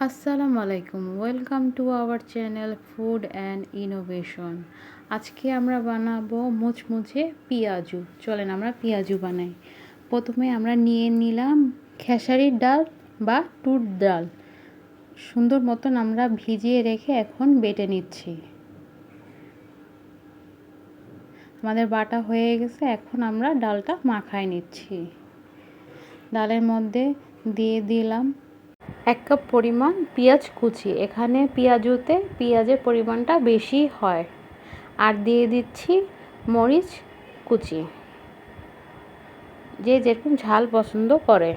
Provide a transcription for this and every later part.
আসসালামু আলাইকুম, welcome to our channel food and innovation. আজকে আমরা বানাবো মুচমুচে পেঁয়াজু। চলেন আমরা পেঁয়াজু বানাই। প্রথমে আমরা নিয়ে নিলাম খেসারির ডাল বা টুর ডাল। সুন্দর মতন আমরা ভিজিয়ে রেখে এখন বেটে নিচ্ছি। আমাদের বাটা হয়ে গেছে, এখন আমরা ডালটা মাখায় নিচ্ছি। ডালের মধ্যে দিয়ে দিলাম 1 কাপ পরিমাণ পেঁয়াজ কুচি। এখানে পেঁয়াজুতে পেঁয়াজের পরিমাণটা বেশি হয়। আর দিয়ে দিচ্ছি মরিচ কুচি, যে যেরকম ঝাল পছন্দ করে।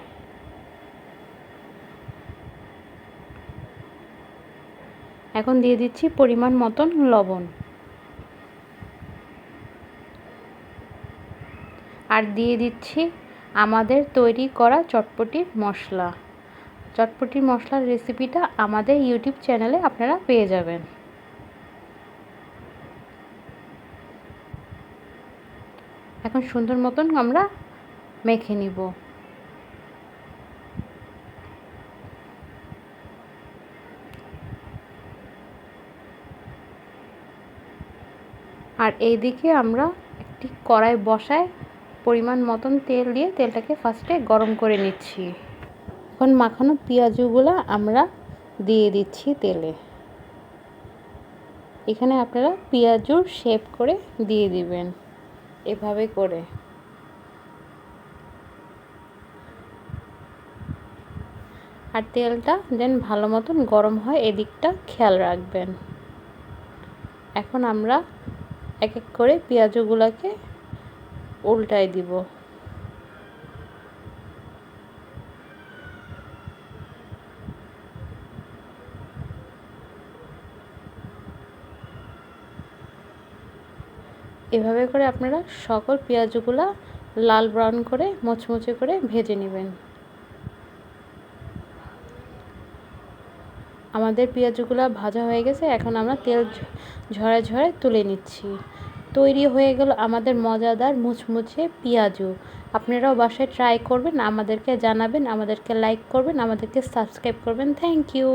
এখন দিয়ে দিচ্ছি পরিমাণ মতন লবণ, আর দিয়ে দিচ্ছি আমাদের তৈরি করা চটপটির মশলা। চটপটির মশলার রেসিপিটা আমাদের ইউটিউব চ্যানেলে আপনারা পেয়ে যাবেন। এখন সুন্দর মতন আমরা মেখে নিব। আর এইদিকে আমরা একটি কড়াই বসায় পরিমাণ মতন তেল দিয়ে তেলটাকে ফার্স্টে গরম করে নিচ্ছি। এখন মাখানো পেঁয়াজগুলো আমরা দিয়ে দিচ্ছি তেলে। এখানে আপনারা পেঁয়াজুর শেপ করে দিয়ে দিবেন, এভাবে করে। আর তেলটা যেন ভালো মতন গরম হয় এদিকটা খেয়াল রাখবেন। এখন আমরা এক এক করে পেঁয়াজগুলোকে উল্টায় দিব। এভাবে করে আপনারা সকল পেঁয়াজগুলো লাল ব্রাউন করে মুচমুচে করে ভেজে নেবেন। আমাদের পেঁয়াজগুলো ভাজা হয়ে গেছে, এখন আমরা তেল ঝরে ঝরে তুলে নিচ্ছি। তৈরি হয়ে গেল আমাদের মজাদার মুচমুচে পেঁয়াজু। আপনারাও বাসায় ট্রাই করবেন, আমাদেরকে জানাবেন, আমাদেরকে লাইক করবেন, আমাদেরকে সাবস্ক্রাইব করবেন। Thank you.